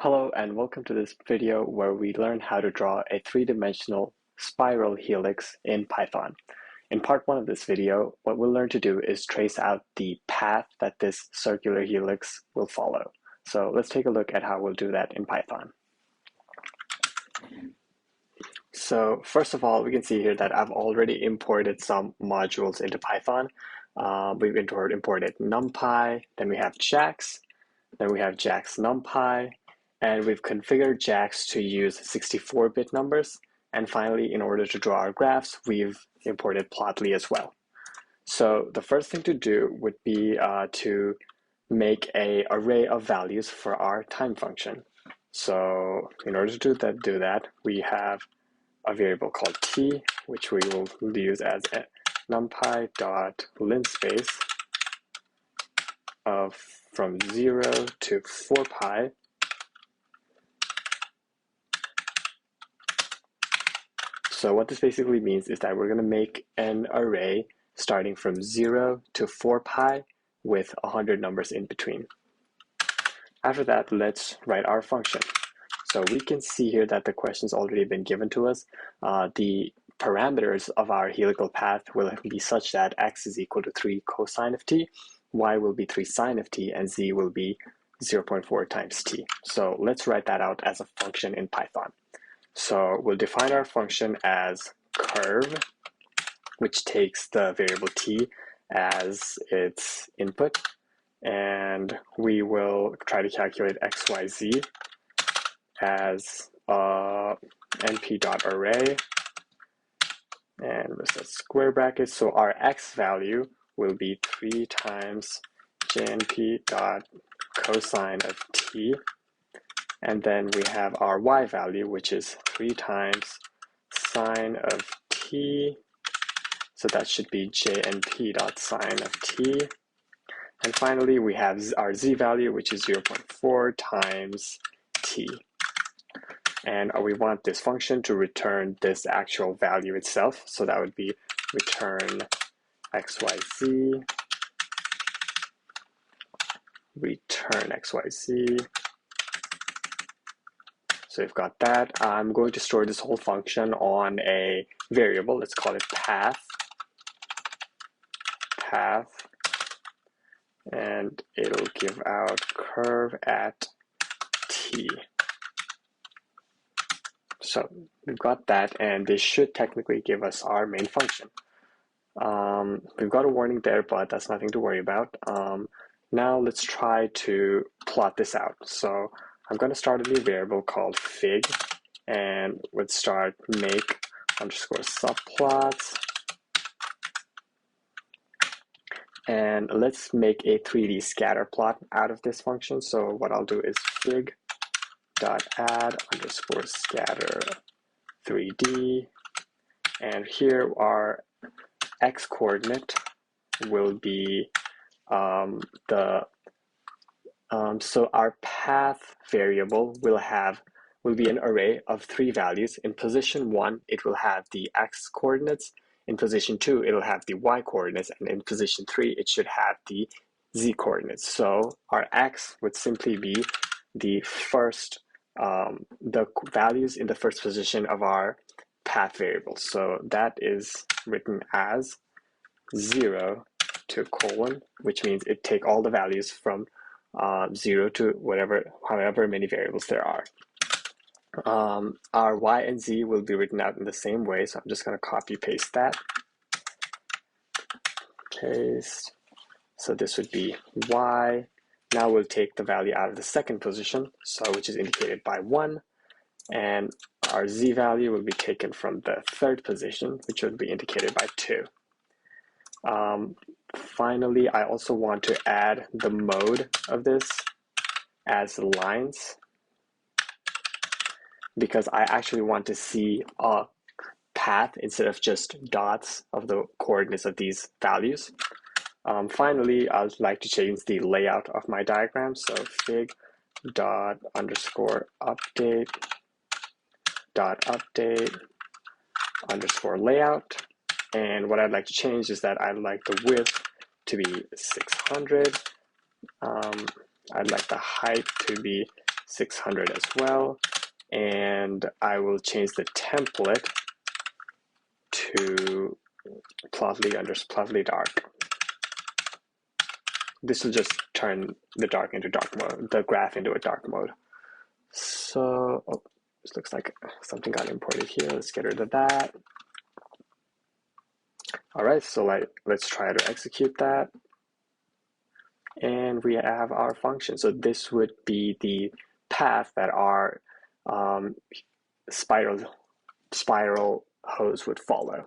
Hello and welcome to this video where we learn how to draw a three-dimensional spiral helix in Python. In part one of this video, what we'll learn to do is trace out the path that this circular helix will follow. So let's take a look at how we'll do that in Python. So first of all, we can see here that I've already imported some modules into Python. We've imported NumPy, then we have JAX, then we have JAX NumPy, and we've configured JAX to use 64-bit numbers. And finally, in order to draw our graphs, we've imported Plotly as well. So the first thing to do would be to make an array of values for our time function. So in order to do that, we have a variable called t, which we will use as a numpy.linspace of from 0 to 4 pi. So what this basically means is that we're going to make an array starting from 0 to 4 pi with 100 numbers in between. After that, let's write our function. So we can see here that the question's already been given to us. The parameters of our helical path will be such that x is equal to 3 cosine of t, y will be 3 sine of t, and z will be 0.4 times t. So let's write that out as a function in Python. So we'll define our function as curve, which takes the variable t as its input, and we will try to calculate x, y, z as np.array, and we'll set square brackets. So our x value will be 3 times jnp.cosine of t, and then we have our y value, which is 3 times sine of t, so that should be jnp.sine of t. And finally, we have our z value, which is 0.4 times t. And we want this function to return this actual value itself. So that would be return xyz, return xyz. So we've got that. I'm going to store this whole function on a variable. Let's call it path. And it'll give out curve at t. So we've got that, and this should technically give us our main function. We've got a warning there, but that's nothing to worry about. Now let's try to plot this out. So I'm going to start a new variable called fig, and let's start make underscore subplots. And let's make a 3D scatter plot out of this function. So what I'll do is fig.add underscore scatter 3D. And here our x coordinate will be so our path variable will be an array of 3 values. In position 1, it will have the x coordinates. In position 2, it'll have the y coordinates, and in position 3, it should have the z coordinates. So our x would simply be the values in the first position of our path variable. So that is written as 0 to colon, which means it take all the values from 0 to however many variables there are. Our y and z will be written out in the same way, so I'm just going to copy paste that. Paste. So this would be y. Now we'll take the value out of the second position, which is indicated by 1, and our z value will be taken from the third position, which would be indicated by 2. Finally, I also want to add the mode of this as lines, because I actually want to see a path instead of just dots of the coordinates of these values. Finally, I'd like to change the layout of my diagram. So fig.update.update_layout. And what I'd like to change is that I'd like the width to be 600. I'd like the height to be 600 as well. And I will change the template to Plotly dark. This will just turn the dark into dark mode, the graph into a dark mode. So, oh, this looks like something got imported here. Let's get rid of that. All right, so let's try to execute that. And we have our function. So this would be the path that our spiral hose would follow.